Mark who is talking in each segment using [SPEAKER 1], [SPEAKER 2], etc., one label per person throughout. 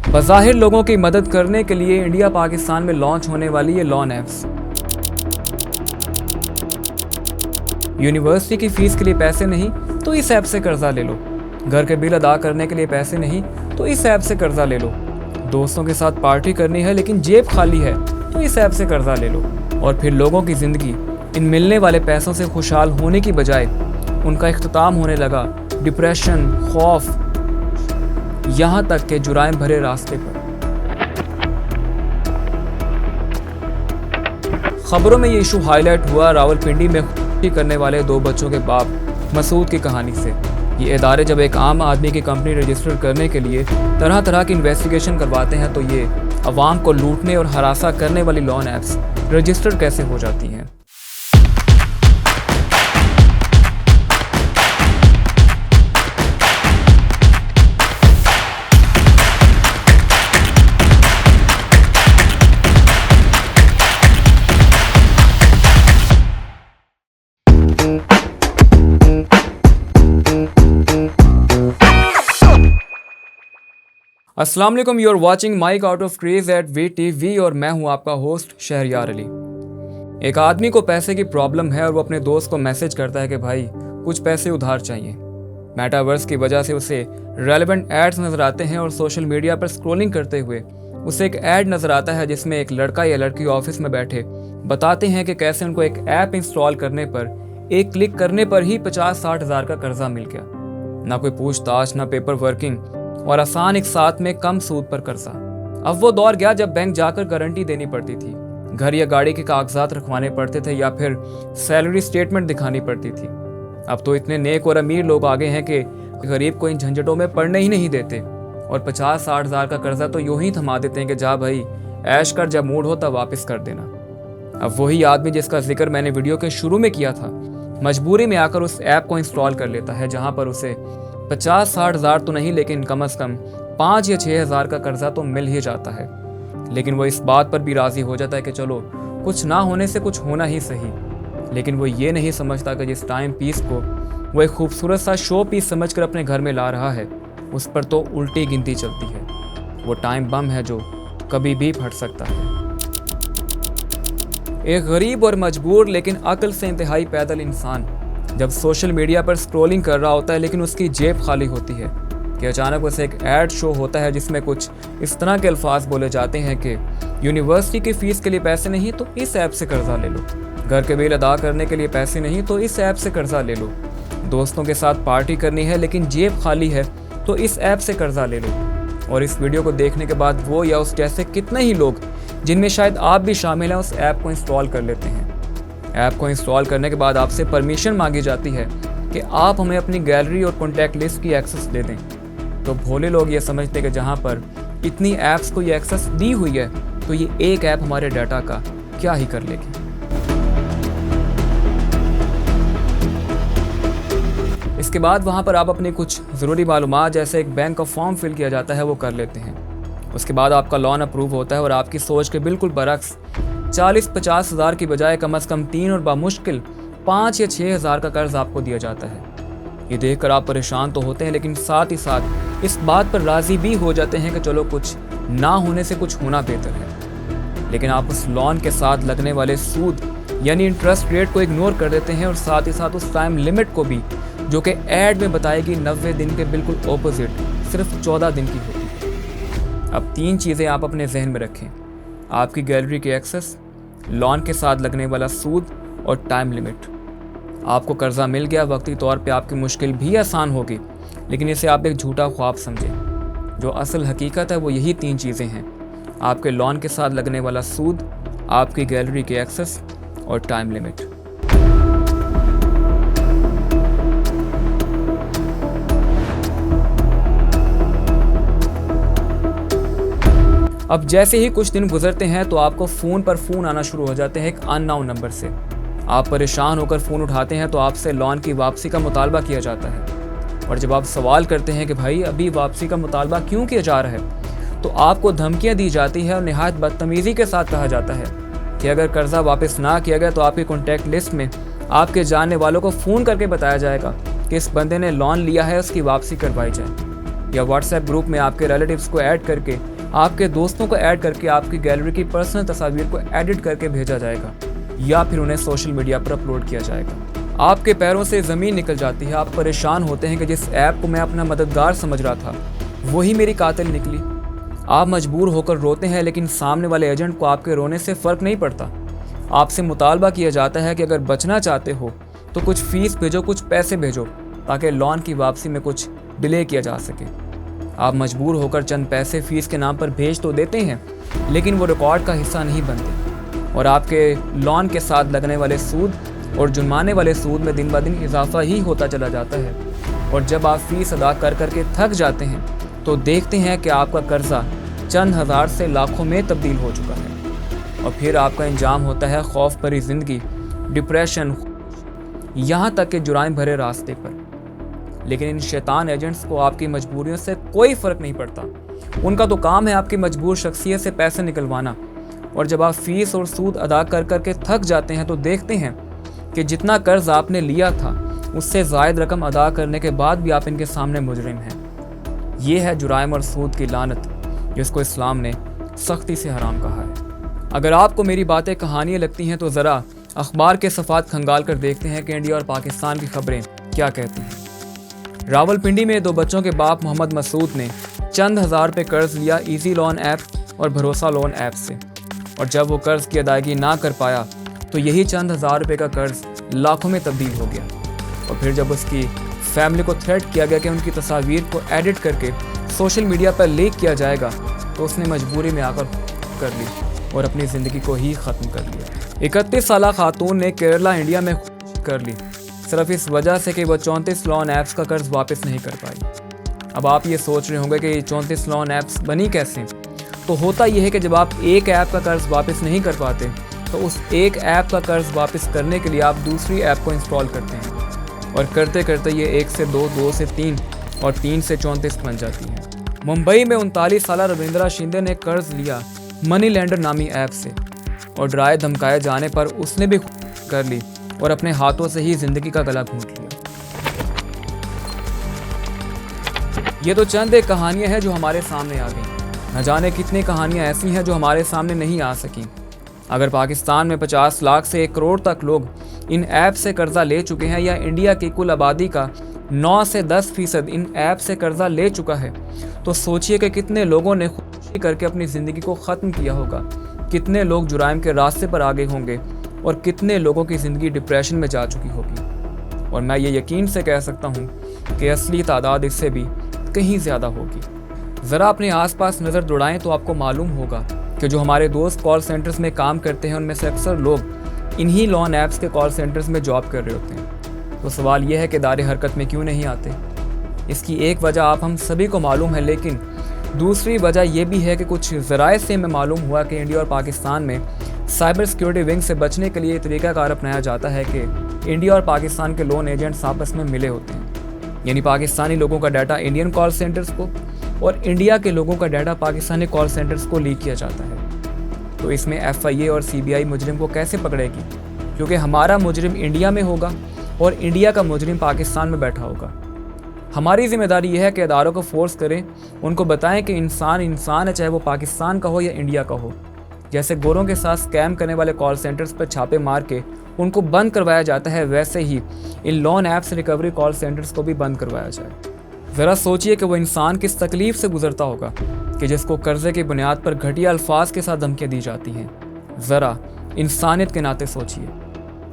[SPEAKER 1] बज़ाहिर लोगों की मदद करने के लिए इंडिया पाकिस्तान में लॉन्च होने वाली ये लोन ऐप्स। यूनिवर्सिटी की फीस के लिए पैसे नहीं तो इस ऐप से कर्जा ले लो। घर के बिल अदा करने के लिए पैसे नहीं तो इस ऐप से कर्जा ले लो। दोस्तों के साथ पार्टी करनी है लेकिन जेब खाली है तो इस ऐप से कर्जा ले लो। और फिर लोगों की ज़िंदगी इन मिलने वाले पैसों से खुशहाल होने की बजाय उनका इख्तिताम होने लगा डिप्रेशन, खौफ, यहाँ तक के जुराइम भरे रास्ते पर। खबरों में ये इशू हाईलाइट हुआ रावलपिंडी में खुदकुशी करने वाले 2 बच्चों के बाप मसूद की कहानी से। ये इदारे जब एक आम आदमी की कंपनी रजिस्टर करने के लिए तरह तरह की इन्वेस्टिगेशन करवाते हैं तो ये अवाम को लूटने और हरासा करने वाली लोन ऐप्स रजिस्टर कैसे हो जाती हैं। अस्सलाम वालेकुम, you are watching Mike out of craze at VTV और मैं हूं आपका होस्ट शहरयार अली। एक आदमी को पैसे की प्रॉब्लम है और वो अपने दोस्त को मैसेज करता है कि भाई कुछ पैसे उधार चाहिए। मेटावर्स की वजह से उसे रेलेवेंट एड्स नज़र आते हैं और सोशल मीडिया पर स्क्रॉलिंग करते हुए उसे एक ऐड नज़र आता है जिसमें एक लड़का या लड़की ऑफिस में बैठे बताते हैं कि कैसे उनको एक ऐप इंस्टॉल करने पर एक क्लिक करने पर ही 50-60 हज़ार का कर्जा मिल गया। ना कोई पूछताछ, ना पेपर वर्किंग और आसान एक साथ में कम सूद पर कर्जा। अब वो दौर गया जब बैंक जाकर गारंटी देनी पड़ती थी, घर या गाड़ी के कागजात रखवाने पड़ते थे या फिर सैलरी स्टेटमेंट दिखानी पड़ती थी। अब तो इतने नेक और अमीर लोग आ गए हैं कि गरीब को इन झंझटों में पड़ने ही नहीं देते और 50-60 हज़ार का कर्जा तो यूं ही थमा देते हैं कि जा भाई ऐश कर, जब मूड हो तब वापस कर देना। अब वही आदमी जिसका जिक्र मैंने वीडियो के शुरू में किया था, मजबूरी में आकर उस ऐप को इंस्टॉल कर लेता है जहां पर उसे 50-60 हज़ार तो नहीं लेकिन कम से कम 5 या 6 हज़ार का कर्जा तो मिल ही जाता है। लेकिन वो इस बात पर भी राज़ी हो जाता है कि चलो कुछ ना होने से कुछ होना ही सही। लेकिन वो ये नहीं समझता कि जिस टाइम पीस को वो एक खूबसूरत सा शो पीस समझकर अपने घर में ला रहा है उस पर तो उल्टी गिनती चलती है। वो टाइम बम है जो कभी भी फट सकता है। एक गरीब और मजबूर लेकिन अक्ल से इंतहाई पैदल इंसान जब सोशल मीडिया पर स्क्रॉलिंग कर रहा होता है लेकिन उसकी जेब खाली होती है कि अचानक उसे एक ऐड शो होता है जिसमें कुछ इस तरह के अल्फाज बोले जाते हैं कि यूनिवर्सिटी की फ़ीस के लिए पैसे नहीं तो इस ऐप से कर्जा ले लो। घर के बिल अदा करने के लिए पैसे नहीं तो इस ऐप से कर्जा ले लो। दोस्तों के साथ पार्टी करनी है लेकिन जेब खाली है तो इस ऐप से कर्जा ले लो। और इस वीडियो को देखने के बाद वो या उस जैसे कितने ही लोग, जिनमें शायद आप भी शामिल हैं, उस ऐप को इंस्टॉल कर लेते हैं। ऐप को इंस्टॉल करने के बाद आपसे परमिशन मांगी जाती है कि आप हमें अपनी गैलरी और कॉन्टैक्ट लिस्ट की एक्सेस दे दें। तो भोले लोग ये समझते हैं कि जहाँ पर इतनी ऐप्स को ये एक्सेस दी हुई है तो ये एक ऐप हमारे डाटा का क्या ही कर लेगी। इसके बाद वहाँ पर आप अपनी कुछ ज़रूरी मालूमात जैसे एक बैंक का फॉर्म फिल किया जाता है वो कर लेते हैं। उसके बाद आपका लोन अप्रूव होता है और आपकी सोच के बिल्कुल बरक्स 40-50 हज़ार की बजाय कम से कम 3 और बामुश्किल 5 या 6 हज़ार का कर्ज आपको दिया जाता है। ये देखकर आप परेशान तो होते हैं लेकिन साथ ही साथ इस बात पर राज़ी भी हो जाते हैं कि चलो कुछ ना होने से कुछ होना बेहतर है। लेकिन आप उस लोन के साथ लगने वाले सूद यानी इंटरेस्ट रेट को इग्नोर कर देते हैं और साथ ही साथ उस टाइम लिमिट को भी, जो कि ऐड में बताएगी 90 दिन के बिल्कुल ऑपोजिट सिर्फ 14 दिन की होती है। अब 3 चीज़ें आप अपने जहन में रखें: आपकी गैलरी की एक्सेस, लोन के साथ लगने वाला सूद और टाइम लिमिट। आपको कर्जा मिल गया, वक्ती तौर पे आपकी मुश्किल भी आसान होगी लेकिन इसे आप एक झूठा ख्वाब समझें। जो असल हकीकत है वो यही 3 चीज़ें हैं: आपके लोन के साथ लगने वाला सूद, आपकी गैलरी की एक्सेस और टाइम लिमिट। अब जैसे ही कुछ दिन गुजरते हैं तो आपको फ़ोन पर फ़ोन आना शुरू हो जाते हैं एक अननोन नंबर से। आप परेशान होकर फ़ोन उठाते हैं तो आपसे लोन की वापसी का मुतालबा किया जाता है। और जब आप सवाल करते हैं कि भाई अभी वापसी का मुतालबा क्यों किया जा रहा है तो आपको धमकियां दी जाती है और निहायत बदतमीज़ी के साथ कहा जाता है कि अगर कर्जा वापस ना किया गया तो आपकी कॉन्टैक्ट लिस्ट में आपके जानने वालों को फ़ोन करके बताया जाएगा कि इस बंदे ने लोन लिया है, उसकी वापसी करवाई जाए। या व्हाट्सएप ग्रुप में आपके रिलेटिव्स को ऐड करके आपके दोस्तों को ऐड करके आपकी गैलरी की पर्सनल तस्वीर को एडिट करके भेजा जाएगा या फिर उन्हें सोशल मीडिया पर अपलोड किया जाएगा। आपके पैरों से ज़मीन निकल जाती है। आप परेशान होते हैं कि जिस ऐप को मैं अपना मददगार समझ रहा था वही मेरी कातिल निकली। आप मजबूर होकर रोते हैं, लेकिन सामने वाले एजेंट को आपके रोने से फ़र्क नहीं पड़ता। आपसे मुतालबा किया जाता है कि अगर बचना चाहते हो तो कुछ फ़ीस भेजो, कुछ पैसे भेजो, ताकि लोन की वापसी में कुछ डिले किया जा सके। आप मजबूर होकर चंद पैसे फ़ीस के नाम पर भेज तो देते हैं, लेकिन वो रिकॉर्ड का हिस्सा नहीं बनते और आपके लोन के साथ लगने वाले सूद और जुर्माने वाले सूद में दिन ब दिन इजाफा ही होता चला जाता है। और जब आप फ़ीस अदा कर करके थक जाते हैं तो देखते हैं कि आपका कर्जा चंद हज़ार से लाखों में तब्दील हो चुका है और फिर आपका इंजाम होता है खौफ भरी ज़िंदगी, डिप्रेशन, यहाँ तक कि जुराइम भरे रास्ते पर। लेकिन इन शैतान एजेंट्स को आपकी मजबूरियों से कोई फ़र्क नहीं पड़ता। उनका तो काम है आपकी मजबूर शख्सियत से पैसे निकलवाना। और जब आप फ़ीस और सूद अदा कर करके थक जाते हैं तो देखते हैं कि जितना कर्ज आपने लिया था उससे ज़ायद रकम अदा करने के बाद भी आप इनके सामने मुजरिम हैं। ये है जुराइम और सूद की लानत, जिसको इस्लाम ने सख्ती से हराम कहा है। अगर आपको मेरी बातें कहानियाँ लगती हैं तो ज़रा अखबार के सफ़ात खंगाल कर देखते हैं कि इंडिया और पाकिस्तान की खबरें क्या कहती हैं। रावलपिंडी में 2 बच्चों के बाप मोहम्मद मसूद ने चंद हज़ार रुपये कर्ज लिया इजी लोन ऐप और भरोसा लोन ऐप से, और जब वो कर्ज की अदायगी ना कर पाया तो यही चंद हज़ार रुपये का कर्ज लाखों में तब्दील हो गया। और फिर जब उसकी फैमिली को थ्रेट किया गया कि उनकी तस्वीर को एडिट करके सोशल मीडिया पर लीक किया जाएगा, तो उसने मजबूरी में आकर कर ली और अपनी ज़िंदगी को ही ख़त्म कर लिया। 31 साला खातून ने केरला इंडिया में कर ली, सिर्फ इस वजह से कि वह 34 लोन ऐप्स का कर्ज वापस नहीं कर पाई। अब आप ये सोच रहे होंगे कि ये 34 लोन ऐप्स बनी कैसे। तो होता यह है कि जब आप एक ऐप का कर्ज वापस नहीं कर पाते तो उस एक ऐप का कर्ज वापस करने के लिए आप दूसरी ऐप को इंस्टॉल करते हैं और करते करते ये 1 से 2, 2 से 3 और 3 से 34 बन जाती है। मुंबई में 39 साला रविंद्रा शिंदे ने कर्ज लिया मनी लैंडर नामी ऐप से और डराए धमकाए जाने पर उसने भी कर ली और अपने हाथों से ही जिंदगी का गला घोंट लिया। ये तो चंद एक कहानियां हैं जो हमारे सामने आ गई। न जाने कितनी कहानियां ऐसी हैं जो हमारे सामने नहीं आ सकी। अगर पाकिस्तान में 50 लाख से 1 करोड़ तक लोग इन ऐप से कर्जा ले चुके हैं या इंडिया की कुल आबादी का 9 से 10% इन ऐप से कर्जा ले चुका है, तो सोचिए कि कितने लोगों ने खुदकुशी करके अपनी ज़िंदगी को ख़त्म किया होगा, कितने लोग जुराइम के रास्ते पर आगे होंगे और कितने लोगों की ज़िंदगी डिप्रेशन में जा चुकी होगी। और मैं ये यकीन से कह सकता हूँ कि असली तादाद इससे भी कहीं ज़्यादा होगी। ज़रा अपने आसपास नज़र दौड़ाएं तो आपको मालूम होगा कि जो हमारे दोस्त कॉल सेंटर्स में काम करते हैं उनमें से अक्सर लोग इन्हीं लोन ऐप्स के कॉल सेंटर्स में जॉब कर रहे होते हैं। तो सवाल यह है कि दायरे हरकत में क्यों नहीं आते। इसकी एक वजह आप हम सभी को मालूम है, लेकिन दूसरी वजह यह भी है कि कुछ ज़राए से हमें मालूम हुआ कि इंडिया और पाकिस्तान में साइबर सिक्योरिटी विंग से बचने के लिए तरीक़ाकार अपनाया जाता है कि इंडिया और पाकिस्तान के लोन एजेंट्स आपस में मिले होते हैं। यानी पाकिस्तानी लोगों का डाटा इंडियन कॉल सेंटर्स को और इंडिया के लोगों का डाटा पाकिस्तानी कॉल सेंटर्स को लीक किया जाता है। तो इसमें FIA और CBI मुजरिम को कैसे पकड़ेगी, क्योंकि हमारा मुजरिम इंडिया में होगा और इंडिया का मुजरिम पाकिस्तान में बैठा होगा। हमारी जिम्मेदारी यह है कि अदारों को फोर्स करें, उनको बताएं कि इंसान इंसान है, चाहे वो पाकिस्तान का हो या इंडिया का हो। जैसे गोरों के साथ स्कैम करने वाले कॉल सेंटर्स पर छापे मार के उनको बंद करवाया जाता है, वैसे ही इन loan apps recovery call centres को भी बंद करवाया जाए। ज़रा सोचिए कि वो इंसान किस तकलीफ़ से गुजरता होगा कि जिसको कर्जे की बुनियाद पर घटिया अल्फाज के साथ धमकियाँ दी जाती हैं। ज़रा इंसानियत के नाते सोचिए।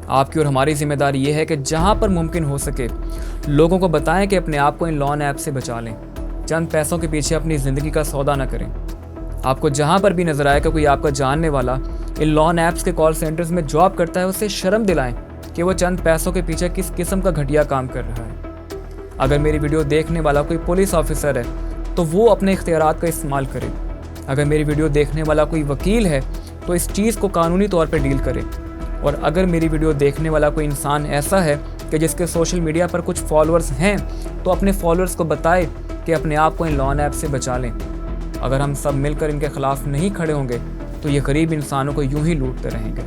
[SPEAKER 1] आपकी और हमारी जिम्मेदारी ये है कि जहाँ पर मुमकिन हो सके लोगों को बताएं कि अपने आप को इन लोन ऐप से बचा लें। चंद पैसों के पीछे अपनी ज़िंदगी का सौदा न करें। आपको जहाँ पर भी नज़र आए कि कोई आपका जानने वाला इन लोन ऐप्स के कॉल सेंटर्स में जॉब करता है, उससे शर्म दिलाएं कि वो चंद पैसों के पीछे किस किस्म का घटिया काम कर रहा है। अगर मेरी वीडियो देखने वाला कोई पुलिस ऑफिसर है तो वो अपने इख्तियारात का इस्तेमाल करे। अगर मेरी वीडियो देखने वाला कोई वकील है तो इस चीज़ को कानूनी तौर पर डील करे। और अगर मेरी वीडियो देखने वाला कोई इंसान ऐसा है कि जिसके सोशल मीडिया पर कुछ फॉलोअर्स हैं, तो अपने फॉलोअर्स को बताए कि अपने आप को इन लोन ऐप से बचा लें। अगर हम सब मिलकर इनके ख़िलाफ़ नहीं खड़े होंगे तो ये गरीब इंसानों को यूं ही लूटते रहेंगे।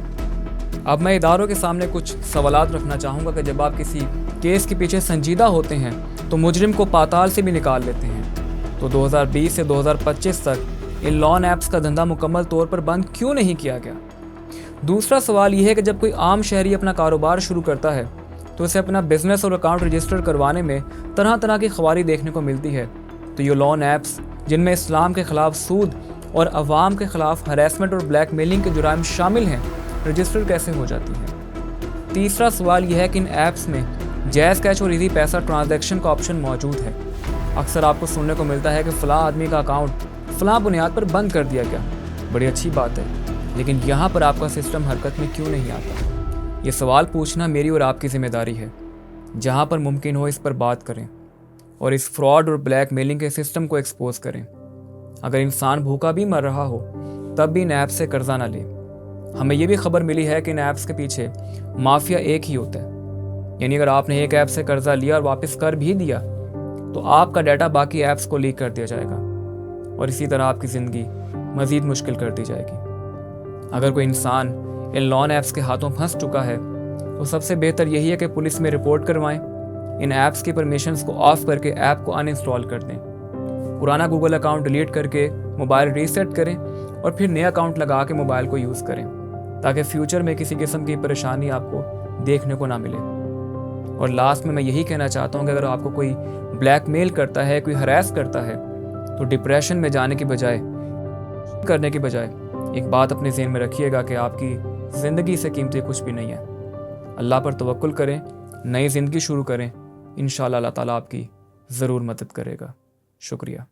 [SPEAKER 1] अब मैं इदारों के सामने कुछ सवालात रखना चाहूँगा कि जब आप किसी केस के पीछे संजीदा होते हैं तो मुजरिम को पाताल से भी निकाल लेते हैं। तो 2020 से 2025 तक इन लॉन ऐप्स का धंधा मुकम्मल तौर पर बंद क्यों नहीं किया गया? दूसरा सवाल यह है कि जब कोई आम शहरी अपना कारोबार शुरू करता है तो उसे अपना बिजनेस और अकाउंट रजिस्टर करवाने में तरह तरह की ख्वारी देखने को मिलती है। तो ये लॉन ऐप्स जिनमें इस्लाम के खिलाफ सूद और अवाम के खिलाफ हरेसमेंट और ब्लैकमेलिंग के जुराइम शामिल हैं, रजिस्टर कैसे हो जाती हैं? तीसरा सवाल यह है कि इन ऐप्स में जैज़ कैश और इजी पैसा ट्रांजैक्शन का ऑप्शन मौजूद है। अक्सर आपको सुनने को मिलता है कि फ़लाँ आदमी का अकाउंट फ़लाँ बुनियाद पर बंद कर दिया गया। बड़ी अच्छी बात है, लेकिन यहाँ पर आपका सिस्टम हरकत में क्यों नहीं आता? ये सवाल पूछना मेरी और आपकी जिम्मेदारी है। जहाँ पर मुमकिन हो इस पर बात करें और इस फ्रॉड और ब्लैकमेलिंग के सिस्टम को एक्सपोज करें। अगर इंसान भूखा भी मर रहा हो तब भी इन ऐप्स से कर्जा ना ले। हमें ये भी खबर मिली है कि इन ऐप्स के पीछे माफिया एक ही होता है। यानी अगर आपने एक ऐप से कर्जा लिया और वापस कर भी दिया तो आपका डाटा बाकी ऐप्स को लीक कर दिया जाएगा और इसी तरह आपकी ज़िंदगी मज़ीद मुश्किल कर दी जाएगी। अगर कोई इंसान इन लॉन ऐप्स के हाथों फंस चुका है तो सबसे बेहतर यही है कि पुलिस में रिपोर्ट करवाएं। इन ऐप्स की परमिशंस को ऑफ करके ऐप को अनइंस्टॉल कर दें। पुराना गूगल अकाउंट डिलीट करके मोबाइल रीसेट करें और फिर नया अकाउंट लगा के मोबाइल को यूज़ करें ताकि फ्यूचर में किसी किस्म की परेशानी आपको देखने को ना मिले। और लास्ट में मैं यही कहना चाहता हूँ कि अगर आपको कोई ब्लैकमेल करता है, कोई हरास करता है, तो डिप्रेशन में जाने की बजाय एक बात अपने ज़हन में रखिएगा कि आपकी ज़िंदगी से कीमती कुछ भी नहीं है। अल्लाह पर तवक्कुल करें, नई ज़िंदगी शुरू करें। इंशाअल्लाह अल्लाह ताला आपकी ज़रूर मदद करेगा। शुक्रिया।